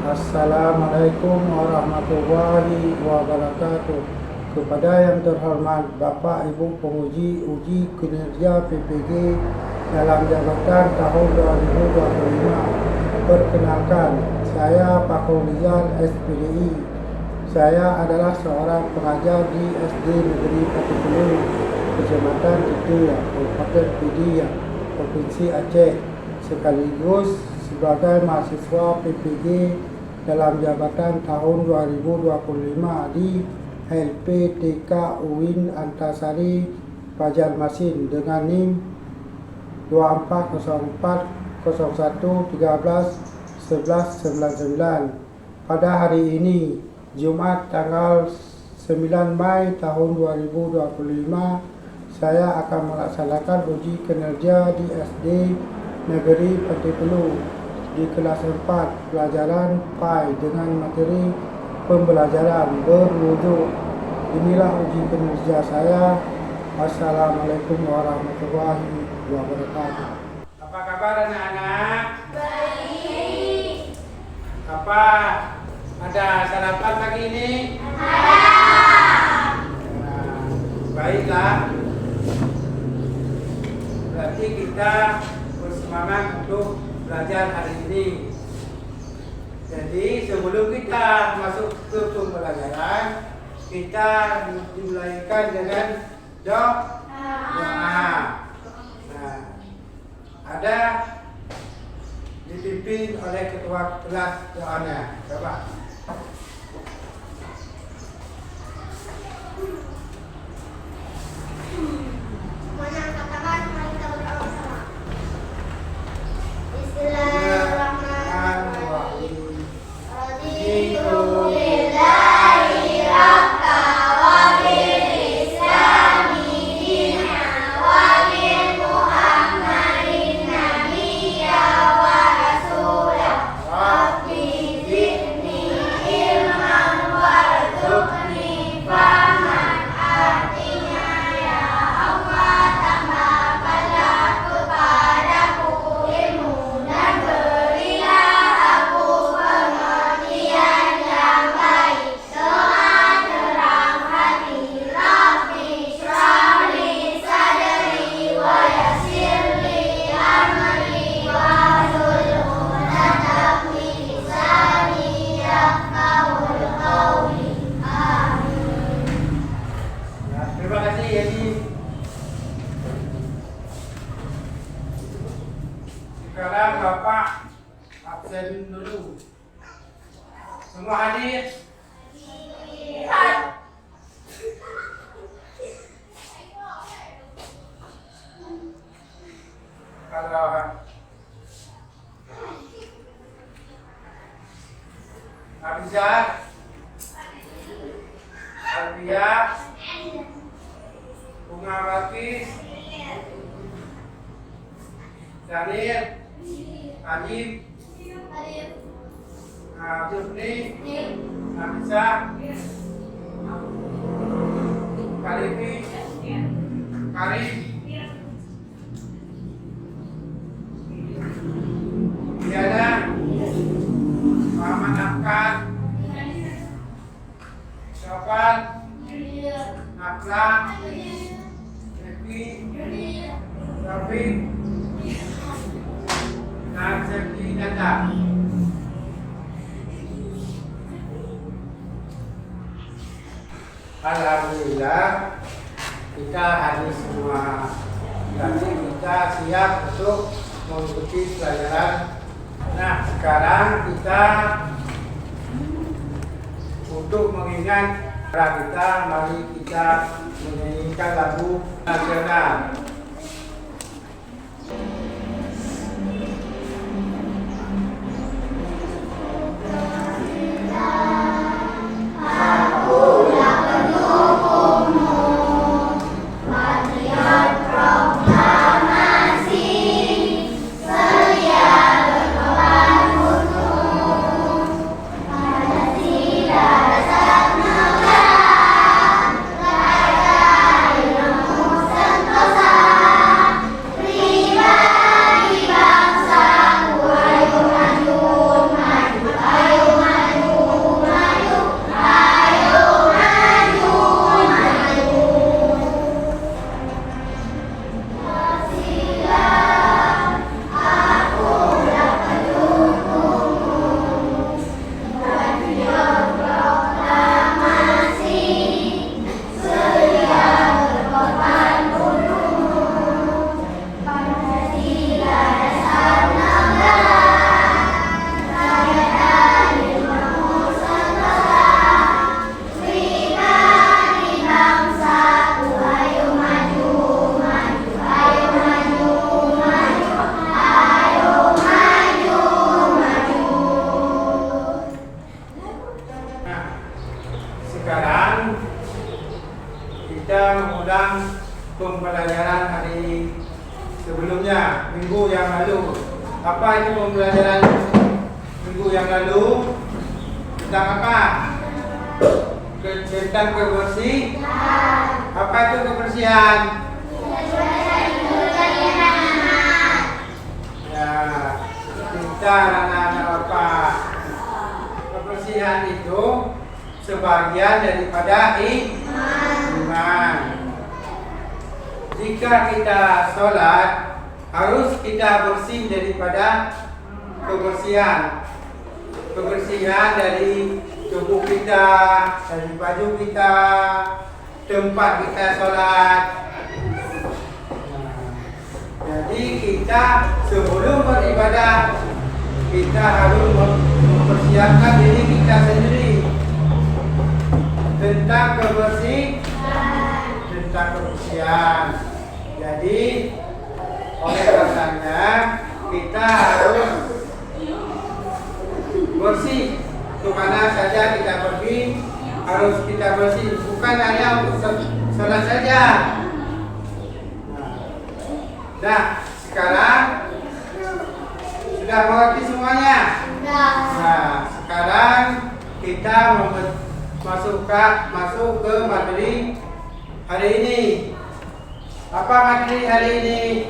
Assalamualaikum warahmatullahi wabarakatuh. Kepada yang terhormat Bapak Ibu penguji uji kinerja PPG dalam jabatan tahun 2025. Perkenalkan, saya Pak Rizal SPDI. Saya adalah seorang pengajar di SD Negeri Patipulu, Kecamatan Titia, Kabupaten Pidie, Provinsi Aceh, sekaligus sebagai mahasiswa PPG dalam jabatan tahun 2025 di LPTK UIN Antasari Banjarmasin dengan NIM 240401131199. Pada hari ini, Jumat tanggal 9 Mei tahun 2025, saya akan melaksanakan uji kinerja di SD Negeri Patipulu di kelas 4 pelajaran PAI dengan materi pembelajaran berwujud. Inilah uji kinerja saya. Wassalamualaikum warahmatullahi wabarakatuh. Apa kabar anak-anak? Baik. Apa ada sarapan pagi ini? Ada. Nah, baiklah. Berarti kita bersemangat untuk belajar hari ini. Jadi sebelum kita masuk ke pembelajaran, kita dimulaikan dengan doa. Nah, ada dipimpin oleh ketua kelas doanya. Coba. Mana katakan mari kita berdoa bersama. Bismillahirrahmanirrahim. Raditu billahi rabba wa bil islami dina wa bil muhammadin nabiyya wa rasulah. Rabbi zidni ilman warzuqni fahman. Artinya ya Allah, tambahkanlah kepadaku ilmu dan berilah aku pengertian yang baik. Doa terang hati. Rabbi shrah li sadri wa yassir li amri wahlul 'uqdatam min lisani yafqahul qawli. Amin. Ya, terima kasih Yadi. Sekarang Bapak absen dulu. Semua hadir? Kalau Abizar, Alfia, Bunga Bakis, Daniel, Adib, Jufni, Nafisa, Kalifi, Karim, Diana, Muhammad Afkan, Syafan, Nafla, Evi, Taufik, dan Septi Nanda. Alhamdulillah kita hadir semua. Jadi kita siap untuk mengikuti pelajaran. Nah, sekarang kita untuk mengingat kita, mari kita menyanyikan lagu nasional. Sentosa, pelajaran minggu yang lalu tentang apa? Tentang kebersihan. Apa itu kebersihan? Ya, kita anak-anak apa? Kebersihan itu sebagian daripada iman. Jika kita sholat, harus kita bersih daripada kebersihan. Kebersihan dari tubuh kita, dari baju kita, tempat kita sholat. Jadi kita sebelum beribadah, kita harus mempersiapkan diri kita sendiri tentang kebersihan. Jadi oleh karenanya kita harus bersih. Kemana saja kita pergi harus kita bersih, bukan hanya untuk sholat saja. Nah, sekarang sudah mengerti semuanya? Nah, sekarang kita masuk ke materi hari ini. Apa materi hari ini?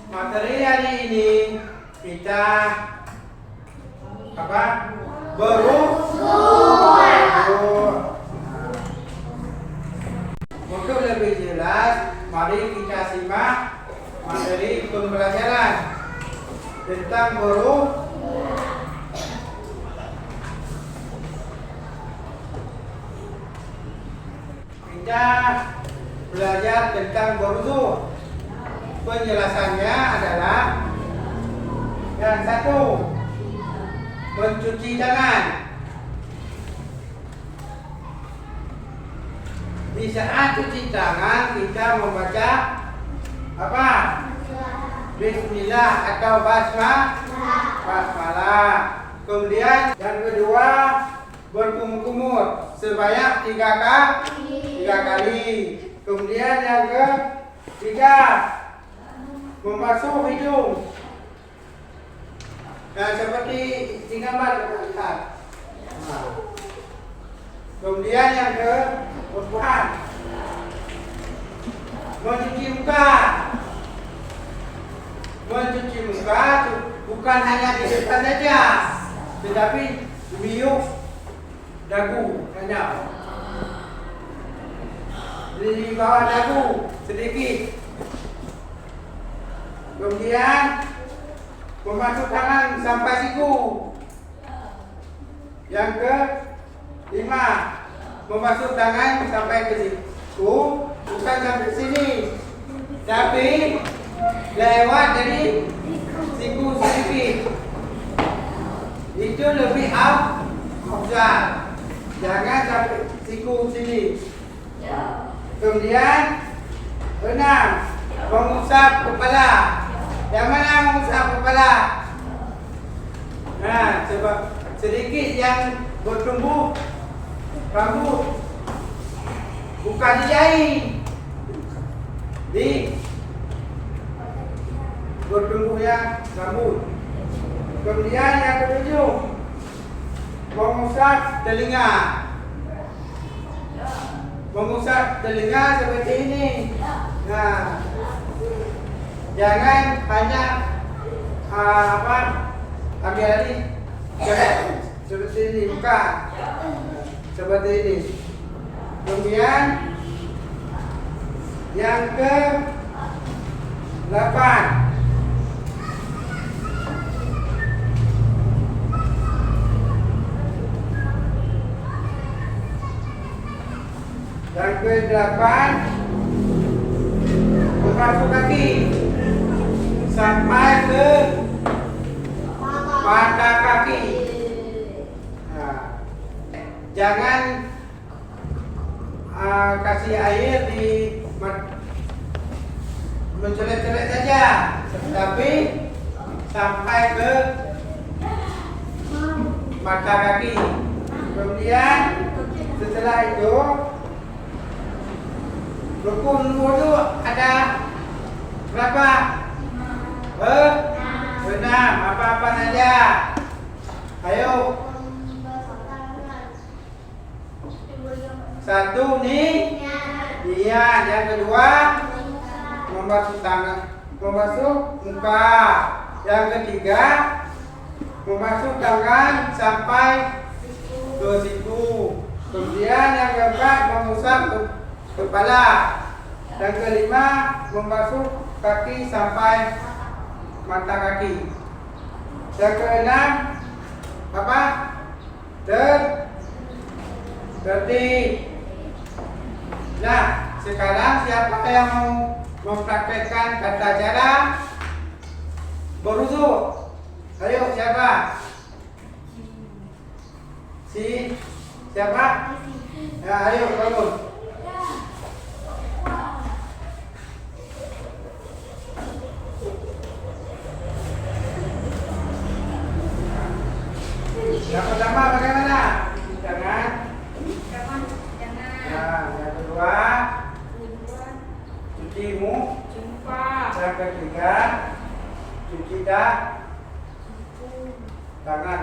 Materi hari ini kita apa? Untuk lebih jelas, mari kita simak materi pembelajaran tentang kita belajar tentang berwudu. Penjelasannya adalah yang satu, mencuci tangan. Di saat cuci tangan kita membaca apa? Bismillah atau basmalah. Kemudian yang kedua, berkumur-kumur sebanyak 3 kali. Kemudian yang ketiga, membasuh hidung. Nah, seperti di gambar kita. Kemudian yang keempat, mencuci muka. Mencuci muka bukan hanya di depan saja, tetapi biuk dagu hanya di bawah dagu sedikit. Kemudian memasuk tangan sampai siku. Yang kelima, memasuk tangan sampai ke siku, bukan sampai sini, tapi lewat dari siku sedikit. Itu lebih afdal. Jangan sampai siku sini. Kemudian 6, mengusap kepala. Yang mana mengusap kepala? Nah, sebab sedikit yang bertumbuh rambut, bukan dijahit, di bertumbuhnya rambut. Kemudian yang ketujuh, mengusap telinga. Mengusap telinga seperti ini. Nah, jangan hanya ambil alih seperti ini, bukan seperti ini. Kemudian yang ke-8, membasuh kaki sampai ke mata kaki. Nah, jangan kasih air di mencelet-celet saja, tapi sampai ke mata kaki. Kemudian setelah itu rukun wudu ada berapa? Kemudian yang kedua membasuh tangan, membasuh muka. Yang ketiga membasuh tangan sampai ke siku. Kemudian yang keempat mengusap kepala. Dan kelima membasuh kaki sampai mata kaki. Yang keenam apa? Tertib. Nah, sekarang siapa yang mau mempraktekkan tata cara berwudu? Ayo siapa? Siapa? Ya, ayo bangun. Yang pertama bagaimana? Jangan. Nah, yang kedua cuci muka. Yang ketiga cuci tangan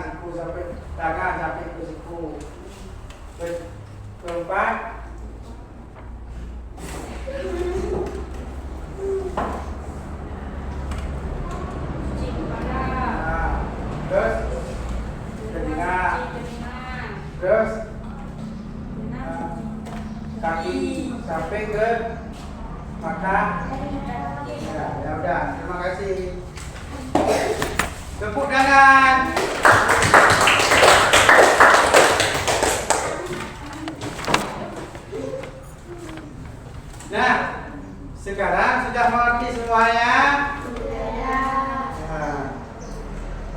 sampai ke siku. Keempat terus telinga, terus kaki sampai ke mata. Ya udah, terima kasih. Tepuk tangan. Nah, sekarang sudah mengerti semuanya? Nah,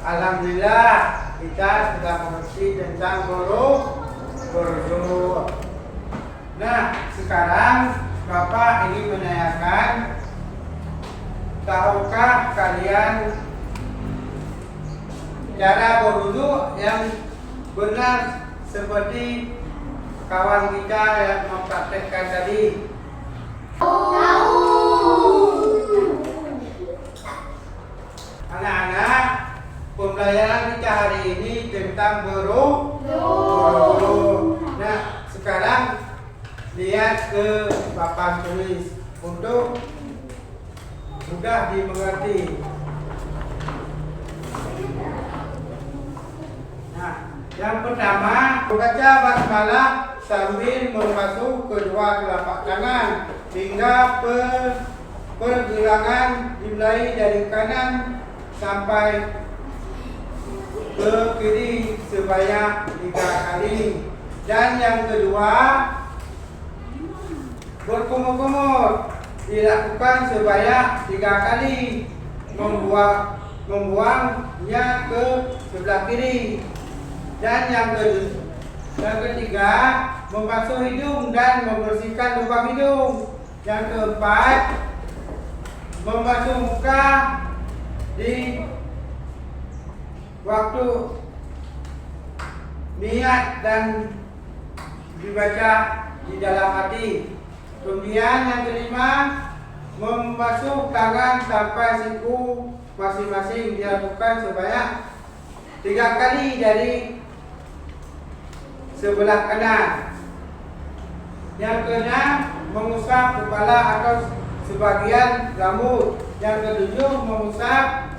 alhamdulillah kita sudah mengerti tentang berwudu. Nah, sekarang Bapak ingin menanyakan, tahukah kalian cara berwudu yang benar seperti kawan kita yang mempraktekkan tadi? Anak-anak, pembelajaran kita hari ini tentang berwudu. Nah, sekarang lihat ke papan tulis untuk mudah dimengerti. Nah, yang pertama membaca basmalah sambil membasuh kedua telapak tangan hingga pergelangan dimulai dari kanan sampai ke kiri sebanyak 3 kali. Dan yang kedua berkumur-kumur dilakukan sebanyak 3 kali, membuangnya ke sebelah kiri. Dan yang ketiga membasuh hidung dan membersihkan lubang hidung. Yang keempat membasuh muka di waktu niat dan dibaca di dalam hati. Kemudian yang kelima membasuh tangan sampai siku masing-masing dilakukan sebanyak 3 kali dari sebelah kanan. Yang keenam mengusap kepala atau sebagian rambut. Yang ketujuh mengusap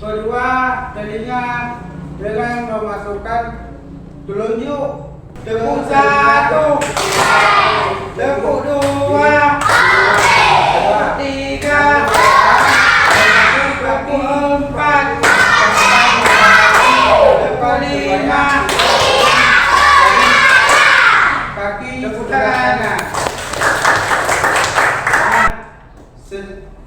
kedua telinga dengan memasukkan telunjuk. Tepuk 1, tepuk 2, tepuk 3, tepuk 4, tepuk 5, kaki tepuk tangan.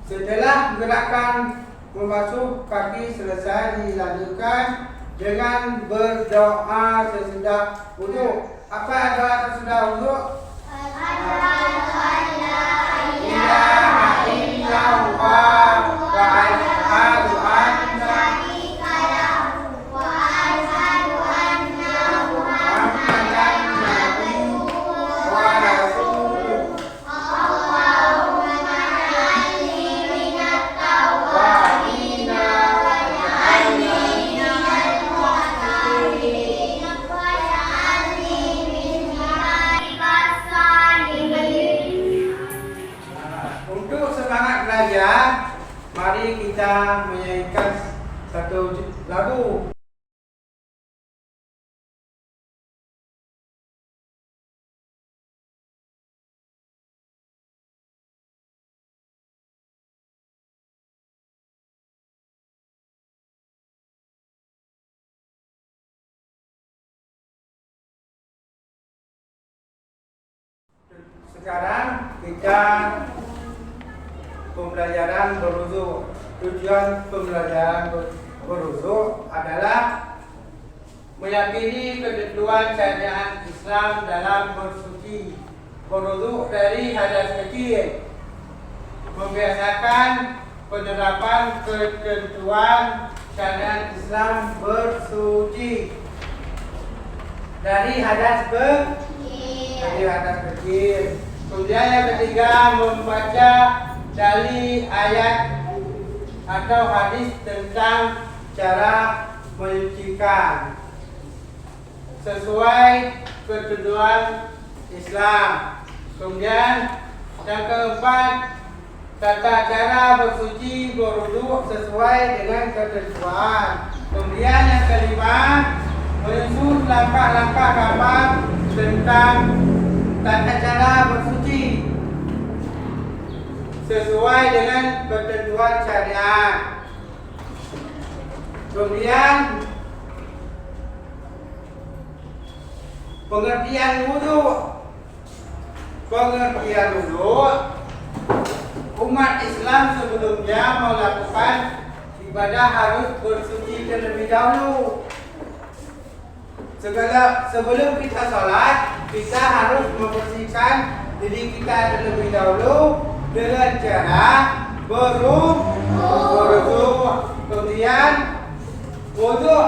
Setelah gerakan membasuh kaki selesai, dilanjutkan dengan berdoa sesudah wudu. Apa doa sesudah wudu? Ilaha illallah wa asyhadu anna Muhammadan abduhu wa rasuluh. belajar, mari kita menyanyikan satu lagu. Sekarang kita pembelajaran berwudu. Tujuan pembelajaran berwudu adalah meyakini ketentuan syariat Islam dalam bersuci, berwudu dari hadas kecil, membiasakan penerapan ketentuan syariat Islam bersuci dari hadas kecil. Kemudian yang ketiga, membaca dari ayat atau hadis tentang cara menyucikan sesuai ketentuan Islam. Kemudian yang keempat, tata cara bersuci berwudu sesuai dengan ketentuan. Kemudian yang kelima, menyusun langkah-langkah amal tentang tata cara bersuci sesuai dengan ketentuan syariat. Kemudian pengertian wudu. Umat Islam sebelumnya melakukan ibadah harus bersuci terlebih dahulu. Sebelum kita sholat, kita harus membersihkan diri kita terlebih dahulu dengan cara berwudu. Kemudian wudu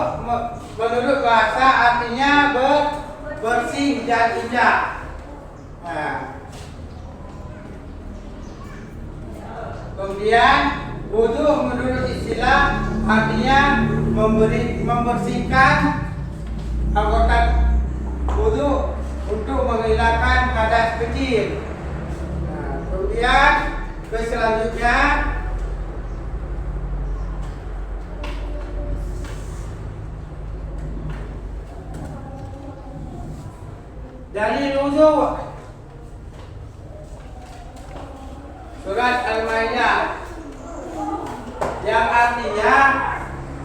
menurut bahasa artinya bersih dan indah. Kemudian wudu menurut istilah artinya membersihkan anggota wudu untuk menghilangkan hadas kecil. Kemudian selanjutnya dari wudu surat Al-Maidah yang artinya,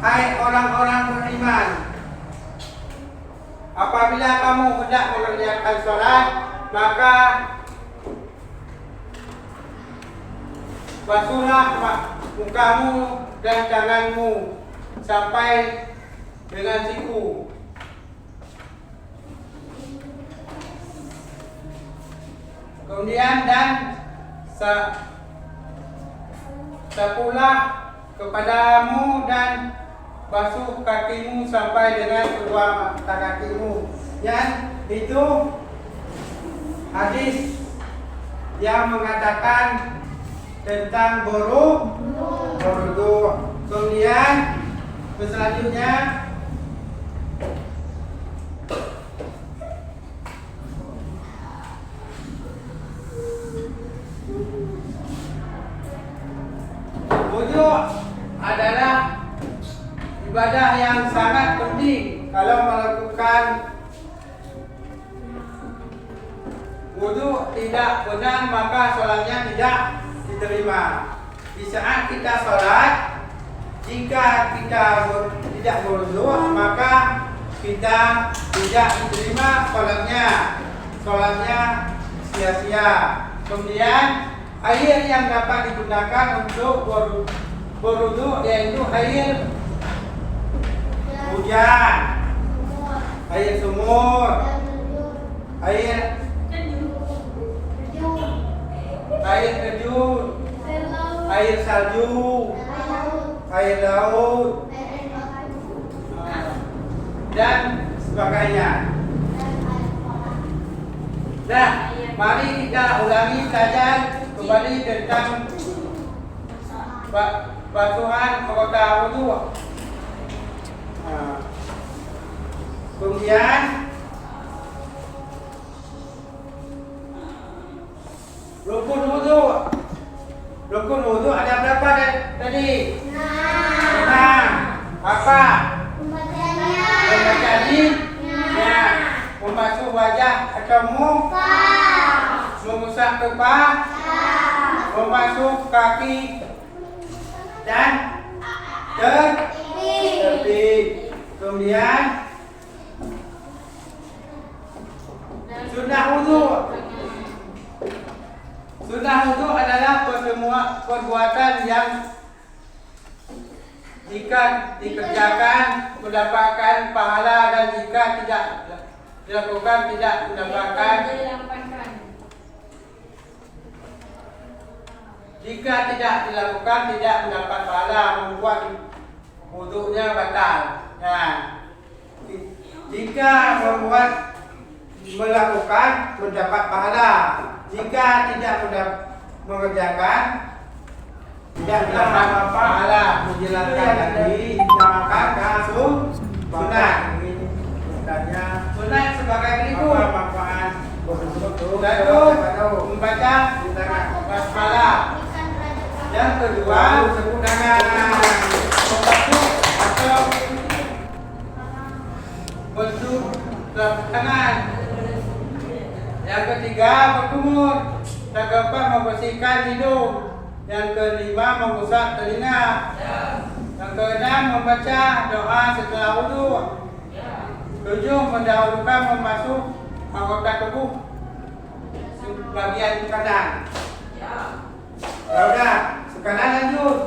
hai orang-orang beriman, apabila kamu hendak mengerjakan sholat, maka basuhlah mukamu dan tanganmu sampai dengan siku. Kemudian dan sapulah kepadamu dan basuh kakimu sampai dengan kedua mata kakimu. Yang itu hadis yang mengatakan tentang berwudu. Kemudian selanjutnya wudu adalah ibadah yang sangat penting. Kalau melakukan wudu tidak benar, maka sholatnya tidak diterima. Di saat kita sholat, jika kita tidak berwudu, maka kita tidak diterima sholatnya sia-sia. Kemudian air yang dapat digunakan untuk berwudu yaitu air hujan, air sumur, air terjun, air salju, air laut, dan sebagainya. Nah, mari kita ulangi saja kembali tentang basuhan anggota wudu. Kemudian rukun wudu. Rukun wudu ada berapa tadi? Nah. 6. Apa? Pembacanya. Membaca ya. Membasuh wajah atau muka. Mengusap kepala. Membasuh kaki dan tepi. Kemudian sunnah wudu. Sunnah wudu adalah perbuatan yang jika dikerjakan mendapatkan pahala dan jika tidak dilakukan tidak mendapatkan. Jika tidak dilakukan tidak mendapat pahala, membuat wudunya batal. Nah, jika melakukan mendapat pahala, jika tidak mengerjakan tidak mendapat pahala. Menjelaskan tadi namakan sunat. Sunat sebagai berikut. Satu, membaca basmalah. Yang kedua, dengan membasuh atau basuh tangan. Yang ketiga, berkumur. Yang keempat, membersihkan hidung. Yang kelima, mengusap telinga. Yang keenam, membaca doa setelah wudu. 7, mendahulukan membasuh anggota tubuh bagian kanan. Ya udah, sekarang lanjut.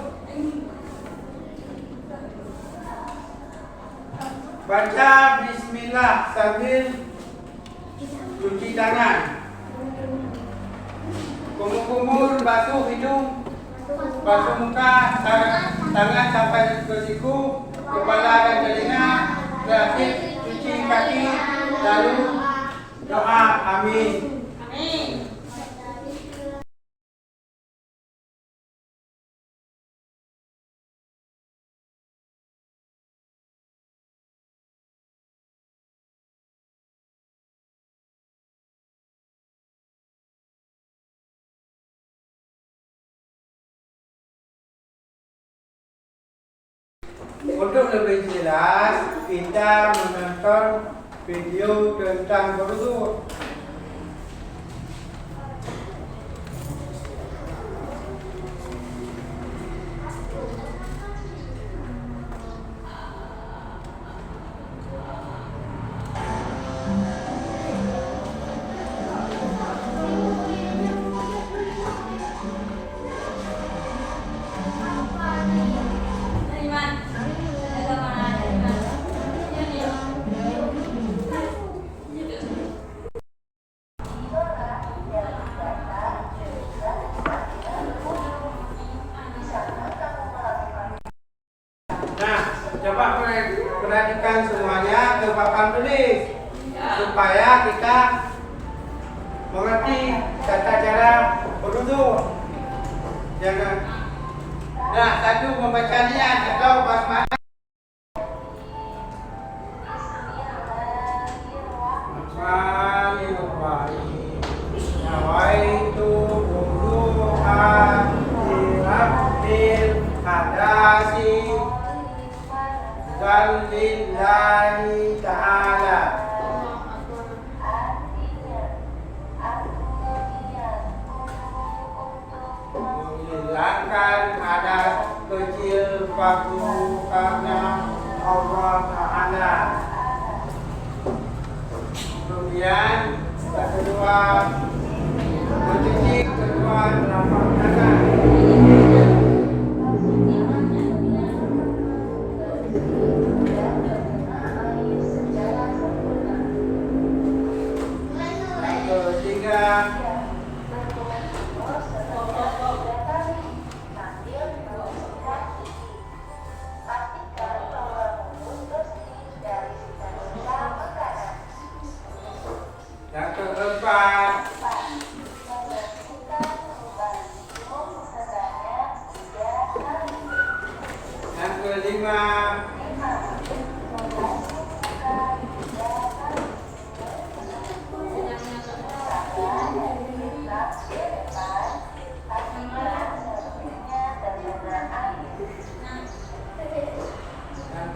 Baca bismillah sambil cuci tangan. Kumur-kumur basuh hidung, basuh muka, tangan sampai ke siku, kepala dan telinga, terakhir cuci kaki, lalu doa amin. Untuk lebih jelas, kita menonton video tentang berwudu. Coba perhatikan semuanya ke papan tulis supaya kita mengerti tata cara berwudu. Jangan. Nah, 1, membaca niat atau basmalah. Bismillahirrahmanirrahim. Nawaitu wudu'an lirabbil hadasi lillahi ta'ala. Menghilangkan hadas kecil waktu karena Allah Ta'ala. Kemudian kedua, mencuci kedua telapak tangan. Yang keempat, yang kelima,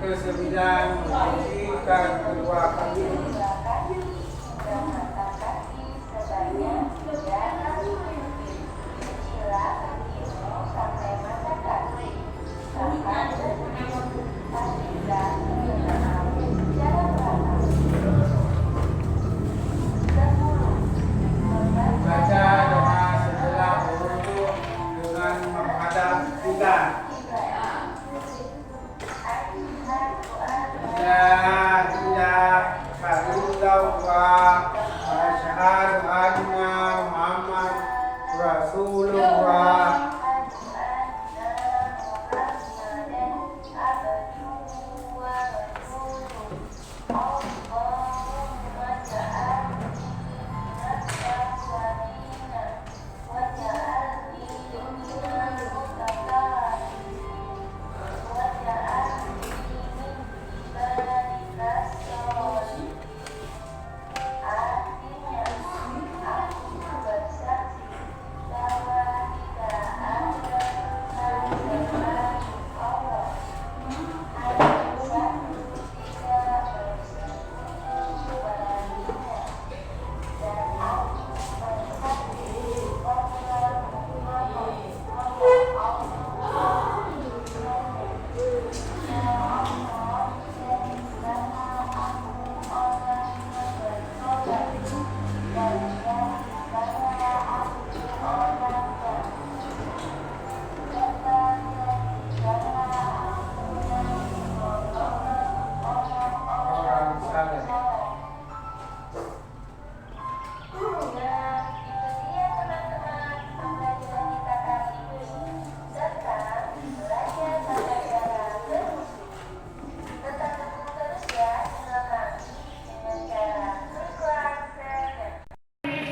Kesembilan, mensucikan kedua kaki. Baca doa setelah berwudu dengan menghadap kiblat. La ilaha illallah wa asyhadu anna Muhammad Rasulullah.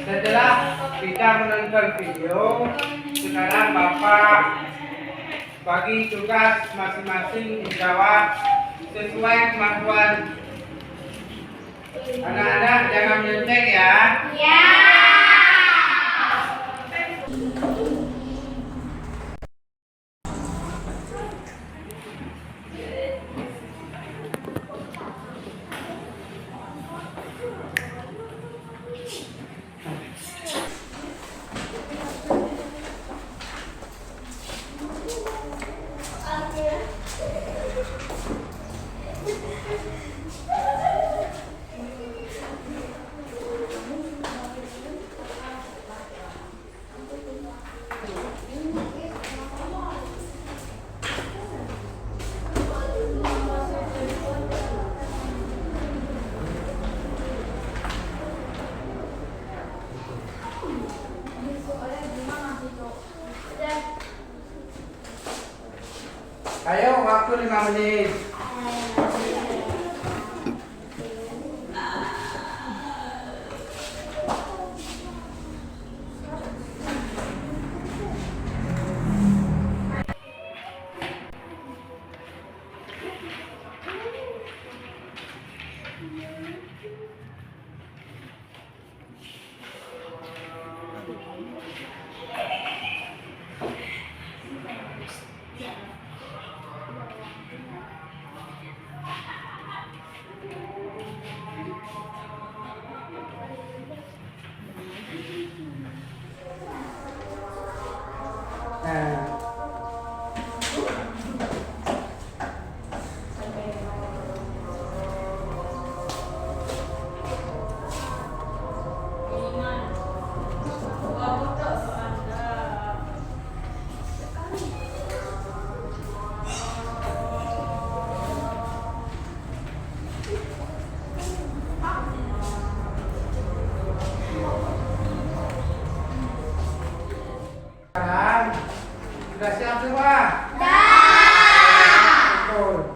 Setelah kita menonton video, sekarang Bapak bagi tugas masing-masing dijawab sesuai kemampuan. Anak-anak jangan menyontek ya. Ya. Ayo, waktu 5 menit. Sudah siap semua? Betul.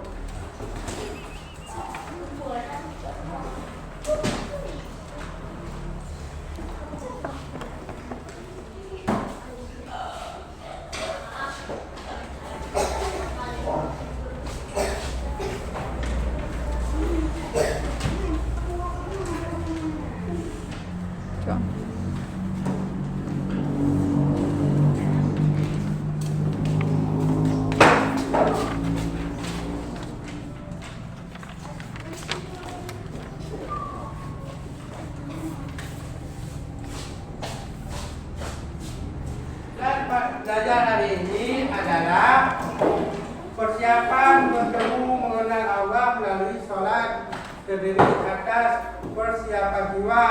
Persiapan bertemu mengenal Allah melalui sholat terdiri atas persiapan jiwa.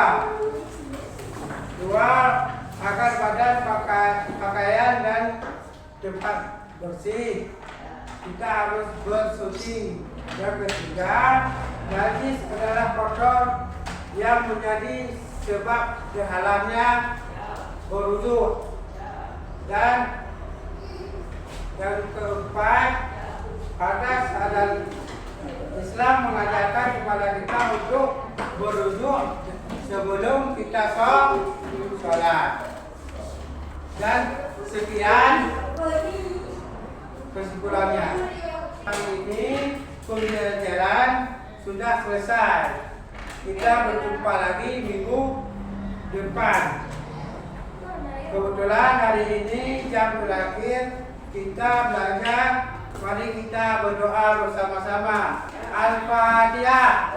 Dua, agar badan pakaian dan tempat bersih. Kita harus bersuci. Yang ketiga, najis adalah kotor yang menjadi sebab terhalangnya berwudu. Dan yang keempat, hadas adalah Islam mengajarkan kepada kita untuk berwudu sebelum kita sholat. Dan sekian kesimpulannya. Hari ini pembelajaran sudah selesai. Kita berjumpa lagi minggu depan. Kebetulan hari ini jam terakhir kita belajar. Mari kita berdoa bersama-sama. Al-Fatihah.